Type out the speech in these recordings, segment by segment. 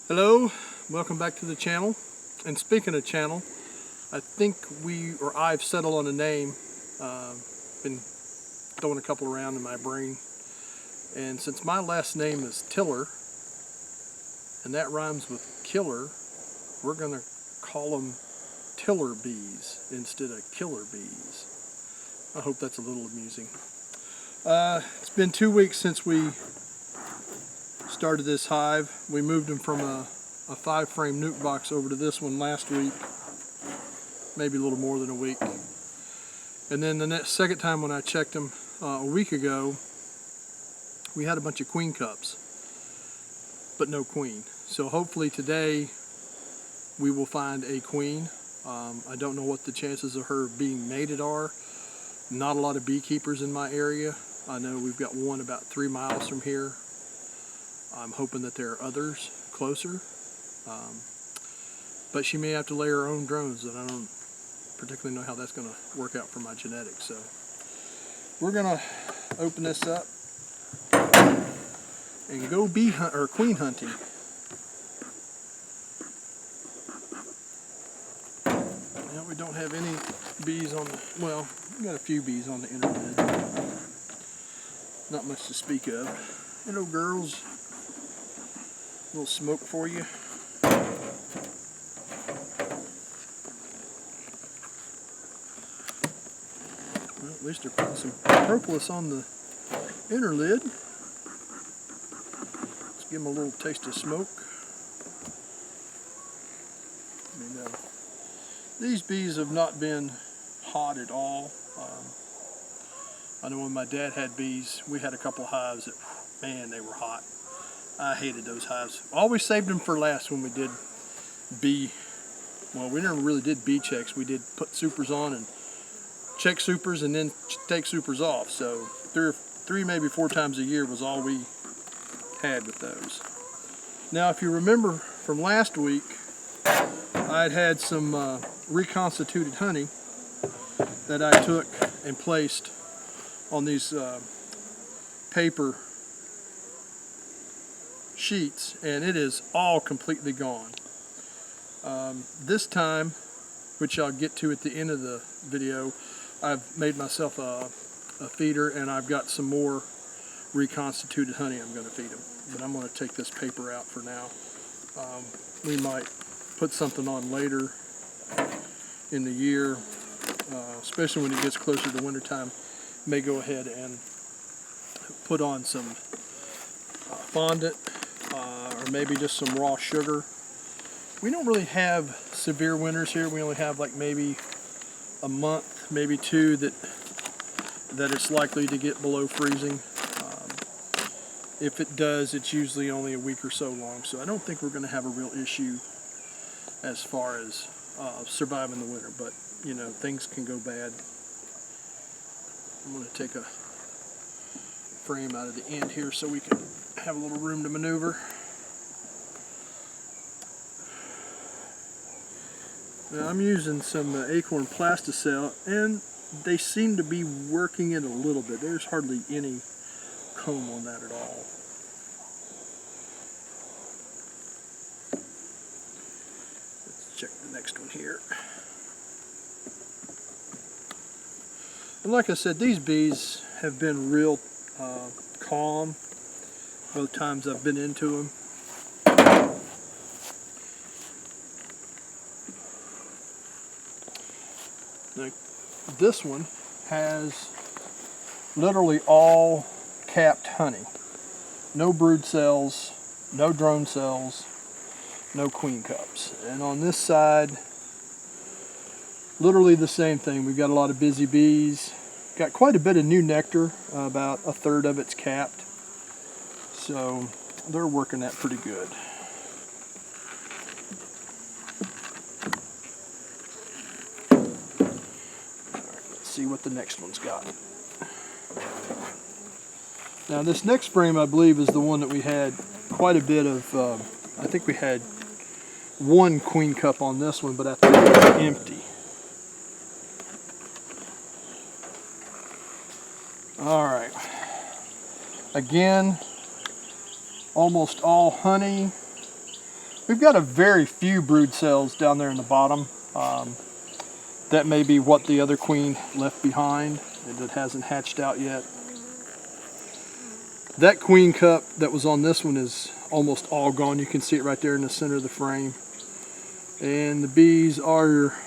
Hello, welcome back to the channel. And speaking of channel, I think I've settled on a name. Been throwing a couple around in my brain. And since my last name is Tiller, and that rhymes with killer, we're gonna call them Tiller bees instead of killer bees. I hope that's a little amusing. It's been 2 weeks since we started this hive. We moved them from a 5-frame nuke box over to this one last week, maybe a little more than a week. And then the second time when I checked them a week ago, we had a bunch of queen cups, but no queen. So hopefully today we will find a queen. I don't know what the chances of her being mated are. Not a lot of beekeepers in my area. I know we've got one about 3 miles from here. I'm hoping that there are others closer, but she may have to lay her own drones, and I don't particularly know how that's going to work out for my genetics. So we're going to open this up and go queen hunting. Now we don't have any bees on the, well, we got a few bees on the inner lid. Not much to speak of. Hello girls. A little smoke for you. Well, at least they're putting some propolis on the inner lid. Let's give them a little taste of smoke. And, these bees have not been hot at all. I know when my dad had bees, we had a couple of hives that, man, they were hot. I hated those hives. Always saved them for last when we did well, we never really did bee checks. We did put supers on and check supers and then take supers off. So three, maybe 4 times a year was all we had with those. Now, if you remember from last week, I'd had some reconstituted honey that I took and placed on these paper sheets, and it is all completely gone. This time, which I'll get to at the end of the video, I've made myself a feeder, and I've got some more reconstituted honey I'm going to feed them. But I'm going to take this paper out for now. We might put something on later in the year, especially when it gets closer to wintertime. May go ahead and put on some fondant, or maybe just some raw sugar. We don't really have severe winters here. We only have like maybe a month, maybe 2 that it's likely to get below freezing. If it does, it's usually only a week or so long. So I don't think we're going to have a real issue as far as surviving the winter. But you know, things can go bad. I'm going to take a frame out of the end here so we can have a little room to maneuver. Now I'm using some acorn plasticell, and they seem to be working it a little bit. There's hardly any comb on that at all. Let's check the next one here. And like I said, these bees have been real calm both times I've been into them. Now, this one has literally all capped honey. No brood cells, no drone cells, no queen cups. And on this side, literally the same thing. We've got a lot of busy bees. Got quite a bit of new nectar, about 1/3 of it's capped. So they're working that pretty good. Alright, let's see what the next one's got. Now this next frame, I believe, is the one that we had quite a bit of, I think we had 1 queen cup on this one, but I think it's empty. Alright, again, almost all honey, We've got a very few brood cells down there in the bottom. That may be what the other queen left behind that hasn't hatched out yet. That queen cup that was on this one is almost all gone. You can see it right there in the center of the frame. And the bees are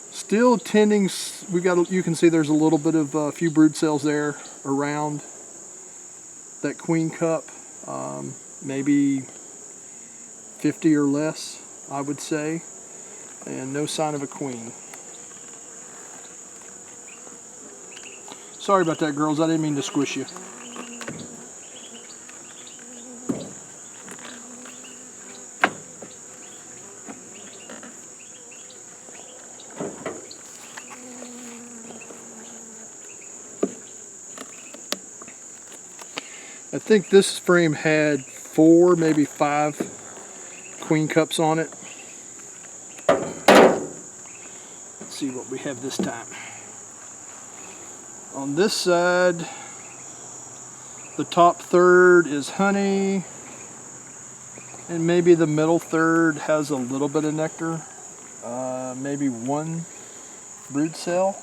still tending. You can see there's a little bit of a few brood cells there around that queen cup. Maybe 50 or less, I would say. And no sign of a queen. Sorry about that, girls. I didn't mean to squish you. I think this frame had 4, maybe 5 queen cups on it. Let's see what we have this time. On this side, the top third is honey, and maybe the middle third has a little bit of nectar. Maybe 1 brood cell.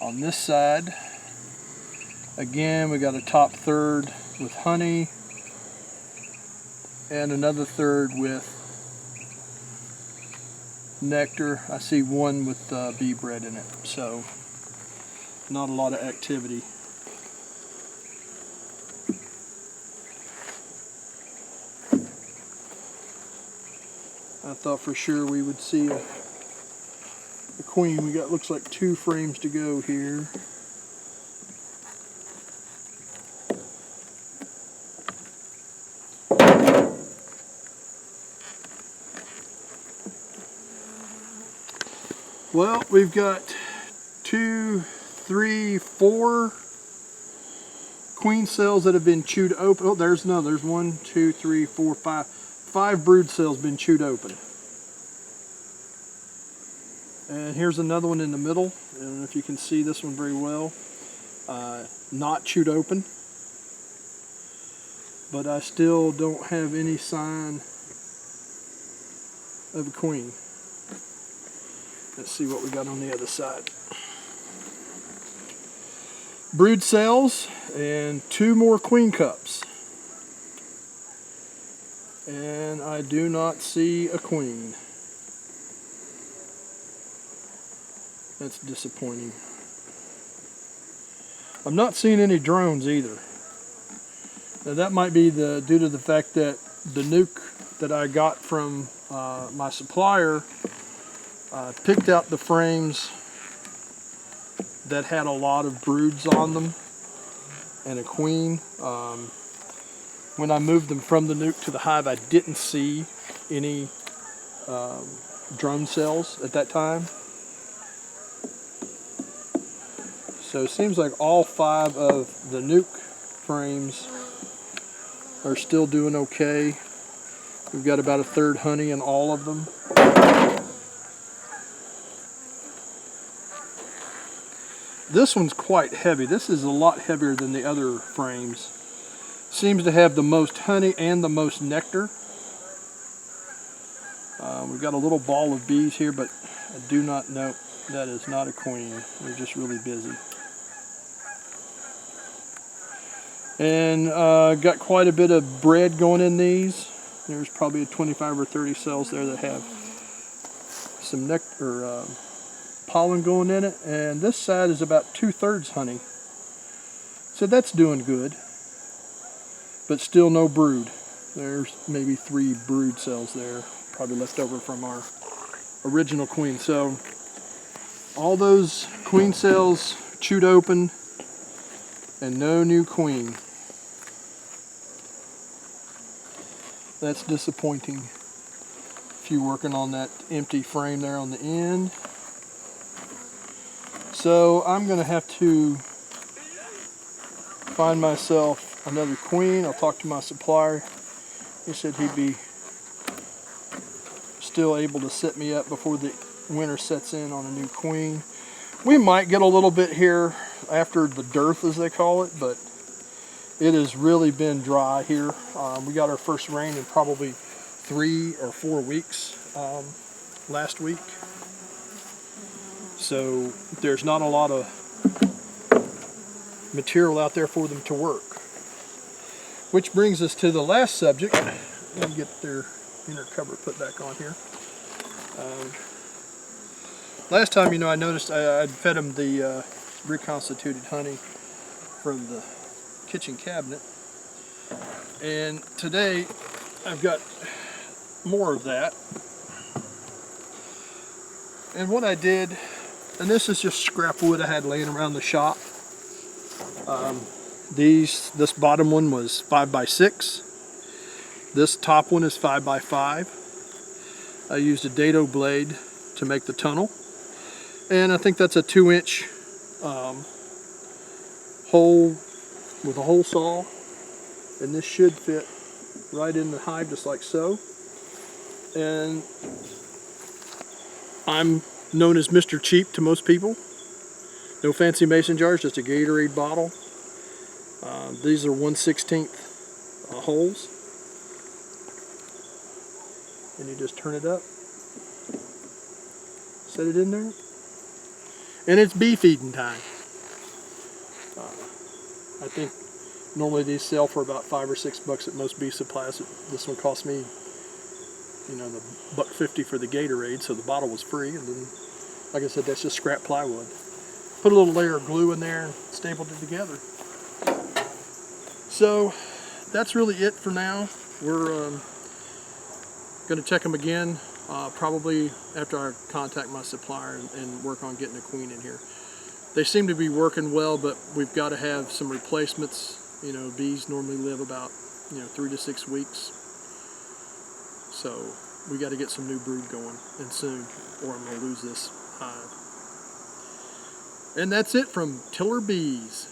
On this side, again, we got a top third with honey and another third with nectar. I see 1 with bee bread in it, so not a lot of activity. I thought for sure we would see a queen. We got, looks like 2 frames to go here. Well, we've got 2, 3, 4 queen cells that have been chewed open. Oh, there's 1, 2, 3, 4, 5. 5 brood cells been chewed open. And here's another one in the middle. I don't know if you can see this one very well. Not chewed open. But I still don't have any sign of a queen. Let's see what we got on the other side. Brood cells and 2 more queen cups. And I do not see a queen. That's disappointing. I'm not seeing any drones either. Now that might be due to the fact that the nuke that I got from my supplier picked out the frames that had a lot of broods on them and a queen. When I moved them from the nuke to the hive, I didn't see any drone cells at that time. So it seems like all 5 of the nuke frames are still doing okay. We've got about a third honey in all of them. This one's quite heavy. This is a lot heavier than the other frames. Seems to have the most honey and the most nectar. We've got a little ball of bees here, but I do not know. That is not a queen. They're just really busy. And got quite a bit of bread going in these. There's probably 25 or 30 cells there that have some nectar or pollen going in it. And this side is about 2/3 honey. So that's doing good. But still no brood. There's maybe 3 brood cells there, probably left over from our original queen. So all those queen cells chewed open and no new queen. That's disappointing. If you're working on that empty frame there on the end. So I'm going to have to find myself another queen. I'll talk to my supplier. He said he'd be still able to set me up before the winter sets in on a new queen. We might get a little bit here after the dearth, as they call it, but It has really been dry here. We got our first rain in probably 3 or 4 weeks last week. So there's not a lot of material out there for them to work. Which brings us to the last subject. Let me get their inner cover put back on here. Last time, you know, I noticed I'd fed them the reconstituted honey from the kitchen cabinet. And today I've got more of that. And what I did, and this is just scrap wood I had laying around the shop. This bottom one was 5x6. This top one is 5x5. I used a dado blade to make the tunnel. And I think that's a 2-inch hole with a hole saw. And this should fit right in the hive just like so. And I'm known as Mr. Cheap to most people. No fancy mason jars, just a Gatorade bottle. These are 1/16 holes. And you just turn it up. Set it in there. And it's bee feeding time. I think normally these sell for about $5 or $6 at most bee supplies. This one cost me, you know, the $1.50 for the Gatorade, so the bottle was free. And then, like I said, that's just scrap plywood. Put a little layer of glue in there and stapled it together. So that's really it for now. We're going to check them again probably after I contact my supplier and work on getting a queen in here. They seem to be working well, but we've got to have some replacements. You know, bees normally live about 3 to 6 weeks. So we got to get some new brood going, and soon, or I'm going to lose this hive. And that's it from Tiller Bees.